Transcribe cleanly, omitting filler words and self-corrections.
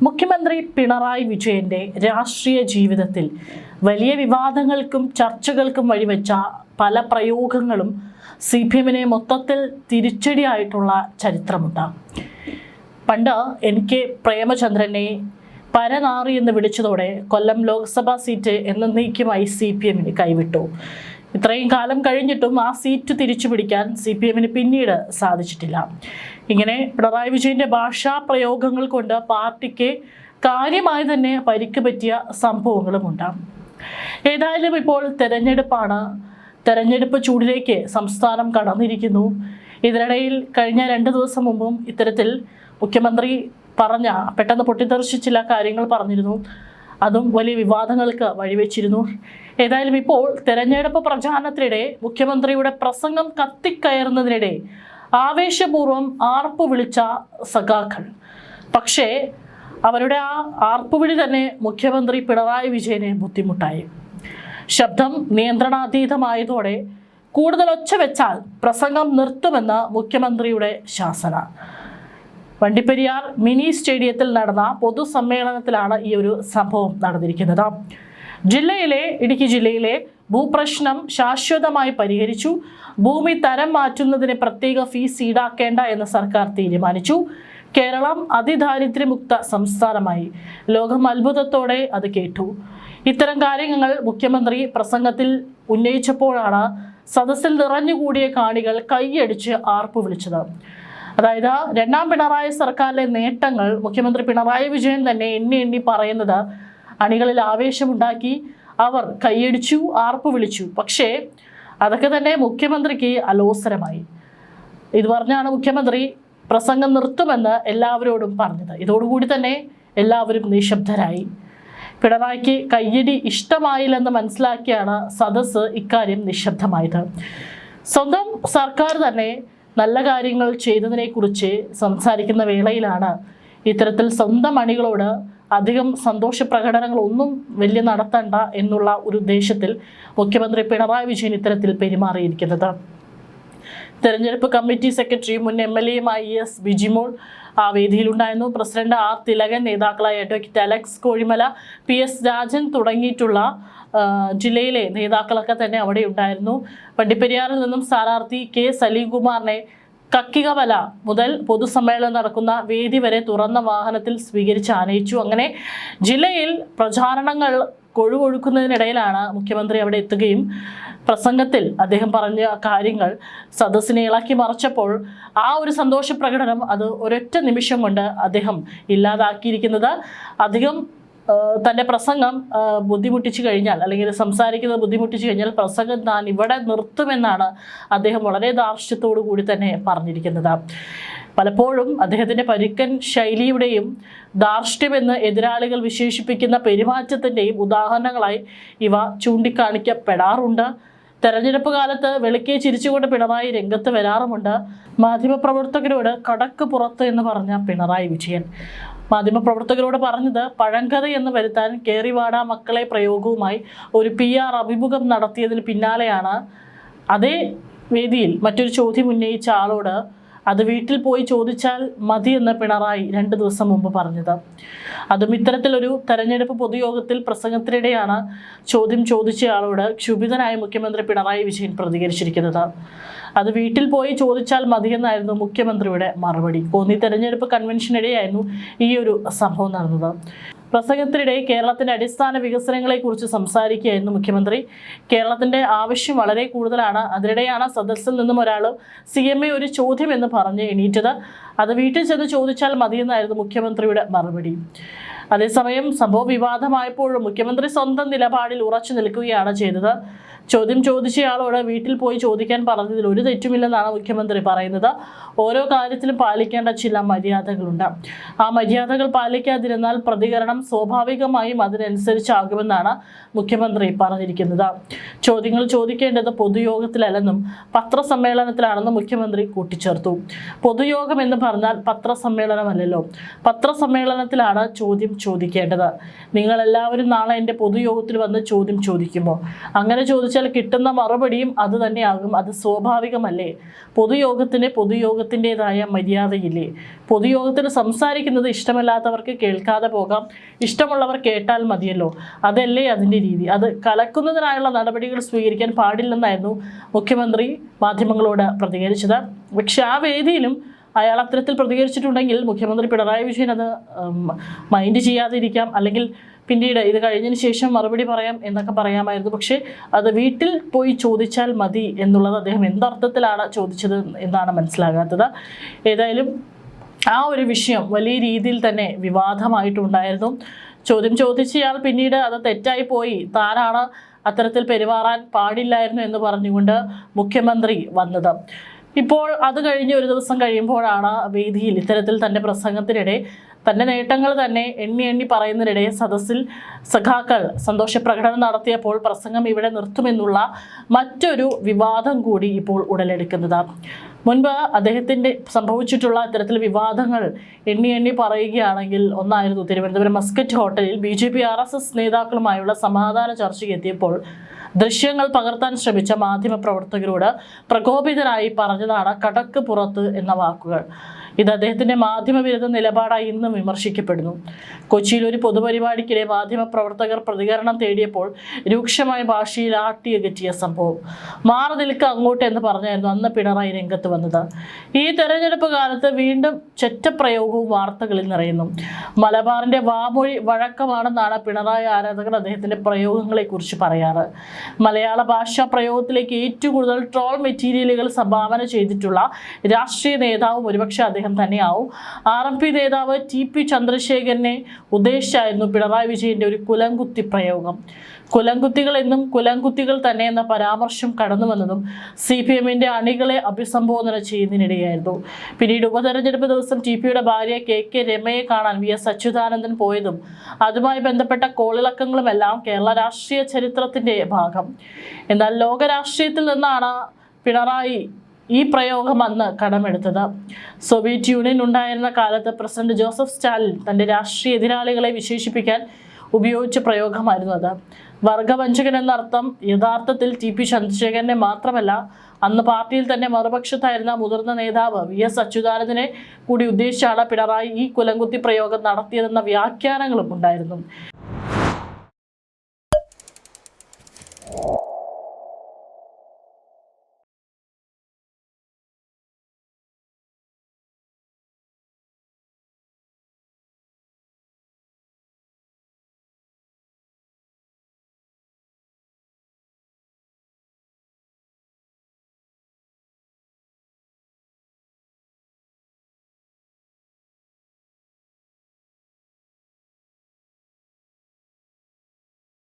മുഖ്യമന്ത്രി പിണറായി വിജയന്റെ രാഷ്ട്രീയ ജീവിതത്തിൽ വലിയ വിവാദങ്ങൾക്കും ചർച്ചകൾക്കും വഴിവെച്ച പല പ്രയോഗങ്ങളും CPM-നെ മൊത്തത്തിൽ തിരിച്ചടിയായിട്ടുള്ള ചരിത്രമുണ്ട്. പണ്ട് NK പ്രേമചന്ദ്രനെ പരനാറി എന്ന് വിളിച്ചതോടെ കൊല്ലം ലോക്സഭാ സീറ്റ് എന്നേക്കുമായി CPM-ന് കൈവിട്ടു. ഇത്രയും കാലം കഴിഞ്ഞിട്ടും ആ സീറ്റ് തിരിച്ചു പിടിക്കാൻ CPM-ന് പിന്നീട് സാധിച്ചിട്ടില്ല. ഇങ്ങനെ പിണറായി വിജയന്റെ ഭാഷാ പ്രയോഗങ്ങൾ കൊണ്ട് പാർട്ടിക്ക് കാര്യമായി തന്നെ പരിക്ക് പറ്റിയ സംഭവങ്ങളുമുണ്ട്. ഏതായാലും ഇപ്പോൾ തെരഞ്ഞെടുപ്പാണ്. തെരഞ്ഞെടുപ്പ് ചൂടിലേക്ക് സംസ്ഥാനം കടന്നിരിക്കുന്നു. ഇതിനിടയിൽ കഴിഞ്ഞ 2 ദിവസം മുമ്പും ഇത്തരത്തിൽ മുഖ്യമന്ത്രി പെട്ടെന്ന് പൊട്ടിത്തെറിച്ച് ചില കാര്യങ്ങൾ പറഞ്ഞിരുന്നു. അതും വലിയ വിവാദങ്ങൾക്ക് വഴിവെച്ചിരുന്നു. ഏതായാലും ഇപ്പോൾ തെരഞ്ഞെടുപ്പ് പ്രചാരണത്തിനിടെ മുഖ്യമന്ത്രിയുടെ പ്രസംഗം കത്തിക്കയറുന്നതിനിടെ ആവേശപൂർവ്വം ആർപ്പ് വിളിച്ച സഖാക്കൾ. പക്ഷേ അവരുടെ ആ ആർപ്പുവിളി തന്നെ മുഖ്യമന്ത്രി പിണറായി വിജയന് ബുദ്ധിമുട്ടായി. ശബ്ദം നിയന്ത്രണാതീതമായതോടെ കൂടുതൽ ഒച്ച വെച്ചാൽ പ്രസംഗം നിർത്തുമെന്ന് മുഖ്യമന്ത്രിയുടെ ശാസന. വണ്ടിപ്പെരിയാർ മിനി സ്റ്റേഡിയത്തിൽ നടന്ന പൊതുസമ്മേളനത്തിലാണ് ഈ ഒരു സംഭവം നടന്നിരിക്കുന്നത്. ഇടുക്കി ജില്ലയിലെ ഭൂപ്രശ്നം ശാശ്വതമായി പരിഹരിച്ചു. ഭൂമി തരം മാറ്റുന്നതിന് പ്രത്യേക ഫീസ് ഈടാക്കേണ്ട എന്ന് സർക്കാർ തീരുമാനിച്ചു. കേരളം അതിദാരിദ്ര്യമുക്ത സംസ്ഥാനമായി. ലോകം അത്ഭുതത്തോടെ അത് കേട്ടു. ഇത്തരം കാര്യങ്ങൾ മുഖ്യമന്ത്രി പ്രസംഗത്തിൽ ഉന്നയിച്ചപ്പോഴാണ് സദസ്സിൽ നിറഞ്ഞുകൂടിയ കാണികൾ കൈയടിച്ച് ആർപ്പു വിളിച്ചത്. അതായത് രണ്ടാം പിണറായി സർക്കാരിലെ നേട്ടങ്ങൾ മുഖ്യമന്ത്രി പിണറായി വിജയൻ തന്നെ എണ്ണി പറയുന്നത് അണികളിൽ ആവേശമുണ്ടാക്കി. അവർ കൈയടിച്ചു, ആർപ്പു വിളിച്ചു. പക്ഷേ അതൊക്കെ തന്നെ മുഖ്യമന്ത്രിക്ക് അലോസരമായി. ഇത് പറഞ്ഞാണ് മുഖ്യമന്ത്രി പ്രസംഗം നിർത്തുമെന്ന് എല്ലാവരോടും പറഞ്ഞത്. ഇതോടുകൂടി തന്നെ എല്ലാവരും നിശബ്ദരായി. പിണറായിക്ക് കയ്യടി ഇഷ്ടമായില്ലെന്ന് മനസ്സിലാക്കിയാണ് സദസ്സ് ഇക്കാര്യം നിശബ്ദമായത്. സ്വന്തം സർക്കാർ തന്നെ നല്ല കാര്യങ്ങൾ ചെയ്തതിനെക്കുറിച്ച് സംസാരിക്കുന്ന വേളയിലാണ് ഇത്തരത്തിൽ സ്വന്തം അണികളോട് അധികം സന്തോഷ പ്രകടനങ്ങളൊന്നും വലിയ നടത്തണ്ട എന്നുള്ള ഒരു ഉദ്ദേശത്തിൽ മുഖ്യമന്ത്രി പിണറായി വിജയൻ ഇത്തരത്തിൽ പെരുമാറിയിരിക്കുന്നത്. തെരഞ്ഞെടുപ്പ് കമ്മിറ്റി സെക്രട്ടറി മുൻ MLA-യുമായ ES ബിജിമോൾ ആ വേദിയിലുണ്ടായിരുന്നു. പ്രസിഡന്റ് R തിലകൻ, നേതാക്കളായ advocate Alex Kozhimala, PS Rajan തുടങ്ങിയിട്ടുള്ള ജില്ലയിലെ നേതാക്കളൊക്കെ തന്നെ അവിടെ ഉണ്ടായിരുന്നു. വണ്ടിപ്പെരിയാറിൽ നിന്നും സ്ഥാനാർത്ഥി K സലീംകുമാറിനെ കക്കികവല മുതൽ പൊതുസമ്മേളനം നടക്കുന്ന വേദി വരെ തുറന്ന വാഹനത്തിൽ സ്വീകരിച്ച് ആനയിച്ചു. അങ്ങനെ ജില്ലയിൽ പ്രചാരണങ്ങൾ കൊഴുകൊഴുക്കുന്നതിനിടയിലാണ് മുഖ്യമന്ത്രി അവിടെ എത്തുകയും പ്രസംഗത്തിൽ അദ്ദേഹം പറഞ്ഞ കാര്യങ്ങൾ സദസ്സിനെ ഇളക്കി മറിച്ചപ്പോൾ ആ ഒരു സന്തോഷ പ്രകടനം അത് ഒരൊറ്റ നിമിഷം കൊണ്ട് അദ്ദേഹം ഇല്ലാതാക്കിയിരിക്കുന്നത്. അധികം തൻ്റെ പ്രസംഗം ബുദ്ധിമുട്ടിച്ചു കഴിഞ്ഞാൽ, അല്ലെങ്കിൽ സംസാരിക്കുന്നത് ബുദ്ധിമുട്ടിച്ചു കഴിഞ്ഞാൽ പ്രസംഗം താൻ ഇവിടെ നിർത്തുമെന്നാണ് അദ്ദേഹം വളരെ ധാർഷ്ട്യത്തോടു കൂടി തന്നെ പറഞ്ഞിരിക്കുന്നത്. പലപ്പോഴും അദ്ദേഹത്തിൻ്റെ പരുക്കൻ ശൈലിയുടെയും ധാർഷ്ട്യമെന്ന് എതിരാളികൾ വിശേഷിപ്പിക്കുന്ന പെരുമാറ്റത്തിൻ്റെയും ഉദാഹരണങ്ങളായി ഇവ ചൂണ്ടിക്കാണിക്കപ്പെടാറുണ്ട്. തെരഞ്ഞെടുപ്പ് കാലത്ത് വെളുക്കെ ചിരിച്ചുകൊണ്ട് പിണറായി രംഗത്ത് വരാറുമുണ്ട്. മാധ്യമപ്രവർത്തകരോട് കടക്ക് പുറത്ത് എന്ന് പറഞ്ഞ പിണറായി വിജയൻ മാധ്യമപ്രവർത്തകരോട് പറഞ്ഞത് പഴങ്കഥ എന്ന് വരുത്താൻ കേറിവാട മക്കളെ പ്രയോഗവുമായി ഒരു PR അഭിമുഖം നടത്തിയതിന് പിന്നാലെയാണ് അതേ വേദിയിൽ മറ്റൊരു ചോദ്യം ഉന്നയിച്ച ആളോട് അത് വീട്ടിൽ പോയി ചോദിച്ചാൽ മതിയെന്ന് പിണറായി 2 ദിവസം മുമ്പ് പറഞ്ഞത്. അതും ഇത്തരത്തിലൊരു തെരഞ്ഞെടുപ്പ് പൊതുയോഗത്തിൽ പ്രസംഗത്തിനിടെയാണ് ചോദ്യം ചോദിച്ചയാളോട് ക്ഷുഭിതനായ മുഖ്യമന്ത്രി പിണറായി വിജയൻ പ്രതികരിച്ചിരിക്കുന്നത്. അത് വീട്ടിൽ പോയി ചോദിച്ചാൽ മതിയെന്നായിരുന്നു മുഖ്യമന്ത്രിയുടെ മറുപടി. കോന്നി തെരഞ്ഞെടുപ്പ് കൺവെൻഷനിടെയായിരുന്നു ഈ ഒരു സംഭവം നടന്നത്. പ്രസംഗത്തിനിടെ കേരളത്തിൻ്റെ അടിസ്ഥാന വികസനങ്ങളെക്കുറിച്ച് സംസാരിക്കുകയായിരുന്നു മുഖ്യമന്ത്രി. കേരളത്തിൻ്റെ ആവശ്യം വളരെ കൂടുതലാണ്. അതിനിടെയാണ് സദസ്സിൽ നിന്നും ഒരാൾ CMA ഒരു ചോദ്യം എന്ന് പറഞ്ഞ് എണീറ്റത്. അത് വീട്ടിൽ ചെന്ന് ചോദിച്ചാൽ മതിയെന്നായിരുന്നു മുഖ്യമന്ത്രിയുടെ മറുപടി. അതേസമയം സംഭവം വിവാദമായപ്പോഴും മുഖ്യമന്ത്രി സ്വന്തം നിലപാടിൽ ഉറച്ചു നിൽക്കുകയാണ് ചെയ്തത്. ചോദ്യം ചോദിച്ചയാളോട് വീട്ടിൽ പോയി ചോദിക്കാൻ പറഞ്ഞതിൽ ഒരു തെറ്റുമില്ലെന്നാണ് മുഖ്യമന്ത്രി പറയുന്നത്. ഓരോ കാര്യത്തിലും പാലിക്കേണ്ട ചില മര്യാദകളുണ്ട്. ആ മര്യാദകൾ പാലിക്കാതിരുന്നാൽ പ്രതികരണം സ്വാഭാവികമായും അതിനനുസരിച്ചാകുമെന്നാണ് മുഖ്യമന്ത്രി പറഞ്ഞിരിക്കുന്നത്. ചോദ്യങ്ങൾ ചോദിക്കേണ്ടത് പൊതുയോഗത്തിലല്ലെന്നും പത്രസമ്മേളനത്തിലാണെന്നും മുഖ്യമന്ത്രി കൂട്ടിച്ചേർത്തു. പൊതുയോഗം എന്ന് പറഞ്ഞാൽ പത്രസമ്മേളനമല്ലല്ലോ. പത്രസമ്മേളനത്തിലാണ് ചോദ്യം ചോദിക്കേണ്ടത്. നിങ്ങളെല്ലാവരും നാളെ എൻ്റെ പൊതുയോഗത്തിൽ വന്ന് ചോദ്യം ചോദിക്കുമോ? അങ്ങനെ ചോദിച്ചാൽ കിട്ടുന്ന മറുപടിയും അത് തന്നെയാകും. അത് സ്വാഭാവികമല്ലേ? പൊതുയോഗത്തിൻ്റെതായ മര്യാദയില്ലേ? പൊതുയോഗത്തിന് സംസാരിക്കുന്നത് ഇഷ്ടമല്ലാത്തവർക്ക് കേൾക്കാതെ പോകാം, ഇഷ്ടമുള്ളവർ കേട്ടാൽ മതിയല്ലോ. അതല്ലേ അതിൻ്റെ രീതി. അത് കലക്കുന്നതിനായുള്ള നടപടികൾ സ്വീകരിക്കാൻ പാടില്ലെന്നായിരുന്നു മുഖ്യമന്ത്രി മാധ്യമങ്ങളോട് പ്രതികരിച്ചത്. പക്ഷെ ആ വേദിയിലും അയാൾ അത്തരത്തിൽ പ്രതികരിച്ചിട്ടുണ്ടെങ്കിൽ മുഖ്യമന്ത്രി പിണറായി വിജയൻ അത് മൈൻഡ് ചെയ്യാതിരിക്കാം, അല്ലെങ്കിൽ പിന്നീട് ഇത് കഴിഞ്ഞതിന് ശേഷം മറുപടി പറയാം എന്നൊക്കെ പറയാമായിരുന്നു. പക്ഷേ അത് വീട്ടിൽ പോയി ചോദിച്ചാൽ മതി എന്നുള്ളത് അദ്ദേഹം എന്തർത്ഥത്തിലാണ് ചോദിച്ചത് എന്നാണ് മനസ്സിലാകാത്തത്. ഏതായാലും ആ ഒരു വിഷയം വലിയ രീതിയിൽ തന്നെ വിവാദമായിട്ടുണ്ടായിരുന്നു. ചോദ്യം ചോദിച്ചയാൾ പിന്നീട് അത് തെറ്റായി പോയി, താനാണ് അത്തരത്തിൽ പെരുമാറാൻ പാടില്ലായിരുന്നു എന്ന് പറഞ്ഞുകൊണ്ട് മുഖ്യമന്ത്രി വന്നത്. ഇപ്പോൾ അത് കഴിഞ്ഞ് ഒരു ദിവസം കഴിയുമ്പോഴാണ് വേദിയിൽ ഇത്തരത്തിൽ തൻ്റെ പ്രസംഗത്തിനിടെ തൻ്റെ നേട്ടങ്ങൾ തന്നെ എണ്ണി പറയുന്നതിനിടെ സദസ്സിൽ സഖാക്കൾ സന്തോഷപ്രകടനം നടത്തിയപ്പോൾ പ്രസംഗം ഇവിടെ നിർത്തുമെന്നുള്ള മറ്റൊരു വിവാദം കൂടി ഇപ്പോൾ ഉടലെടുക്കുന്നത്. മുൻപ് അദ്ദേഹത്തിൻ്റെ സംഭവിച്ചിട്ടുള്ള ഇത്തരത്തിൽ വിവാദങ്ങൾ എണ്ണി പറയുകയാണെങ്കിൽ ഒന്നായിരുന്നു തിരുവനന്തപുരം മസ്കറ്റ് ഹോട്ടലിൽ BJP RSS നേതാക്കളുമായുള്ള സമാധാന ചർച്ചയ്ക്ക് എത്തിയപ്പോൾ ദൃശ്യങ്ങൾ പകർത്താൻ ശ്രമിച്ച മാധ്യമപ്രവർത്തകരോട് പ്രകോപിതരായി പറഞ്ഞതാണ് കടക്ക് പുറത്ത് എന്ന വാക്കുകൾ. ഇത് അദ്ദേഹത്തിൻ്റെ മാധ്യമവിരുദ്ധ നിലപാടായി ഇന്നും വിമർശിക്കപ്പെടുന്നു. കൊച്ചിയിൽ ഒരു പൊതുപരിപാടിക്കിടെ മാധ്യമപ്രവർത്തകർ പ്രതികരണം തേടിയപ്പോൾ രൂക്ഷമായ ഭാഷയിൽ ആട്ടിയകറ്റിയ സംഭവം. മാറി നിൽക്ക അങ്ങോട്ട് എന്ന് പറഞ്ഞായിരുന്നു അന്ന് പിണറായി രംഗത്ത് വന്നത്. ഈ തെരഞ്ഞെടുപ്പ് കാലത്ത് വീണ്ടും ചെറ്റപ്രയോഗവും വാർത്തകളിൽ നിറയുന്നു. മലബാറിൻ്റെ വാമൊഴി വഴക്കമാണെന്നാണ് പിണറായി ആരാധകർ അദ്ദേഹത്തിൻ്റെ പ്രയോഗങ്ങളെക്കുറിച്ച് പറയാറ്. മലയാള ഭാഷാ പ്രയോഗത്തിലേക്ക് ഏറ്റവും കൂടുതൽ ട്രോൾ മെറ്റീരിയലുകൾ സംഭാവന ചെയ്തിട്ടുള്ള രാഷ്ട്രീയ നേതാവും ഒരുപക്ഷെ അദ്ദേഹം തന്നെയാവും. RMP നേതാവ് TP ചന്ദ്രശേഖരനെ ഉദ്ദേശിച്ചായിരുന്നു പിണറായി വിജയന്റെ ഒരു കുലംകുത്തി പ്രയോഗം. കുലംകുത്തികൾ എന്നും കുലംകുത്തികൾ തന്നെ എന്ന പരാമർശം കടന്നു വന്നതും CPMന്റെ അണികളെ അഭിസംബോധന ചെയ്യുന്നതിനിടെയായിരുന്നു. പിന്നീട് ഉപതെരഞ്ഞെടുപ്പ് ദിവസം TPയുടെ ഭാര്യ KK രമയെ കാണാൻ VS അച്യുതാനന്ദൻ പോയതും അതുമായി ബന്ധപ്പെട്ട കോളിളക്കങ്ങളുമെല്ലാം കേരള രാഷ്ട്രീയ ചരിത്രത്തിന്റെ ഭാഗം. എന്നാൽ ലോക രാഷ്ട്രീയത്തിൽ നിന്നാണ് പിണറായി ഈ പ്രയോഗം അന്ന് കടമെടുത്തത്. സോവിയറ്റ് യൂണിയൻ ഉണ്ടായിരുന്ന കാലത്ത് പ്രസിഡന്റ് ജോസഫ് സ്റ്റാലിൻ തൻ്റെ രാഷ്ട്രീയ എതിരാളികളെ വിശേഷിപ്പിക്കാൻ ഉപയോഗിച്ച പ്രയോഗമായിരുന്നു അത്. വർഗവഞ്ചകൻ എന്നർത്ഥം യഥാർത്ഥത്തിൽ TP ചന്ദ്രശേഖരനെ മാത്രമല്ല, അന്ന് പാർട്ടിയിൽ തന്നെ മറുപക്ഷത്തായിരുന്ന മുതിർന്ന നേതാവ് VS അച്യുതാനന്ദനെ കൂടി ഉദ്ദേശിച്ചാണ് പിണറായി ഈ കുലംകുത്തി പ്രയോഗം നടത്തിയതെന്ന വ്യാഖ്യാനങ്ങളും ഉണ്ടായിരുന്നു.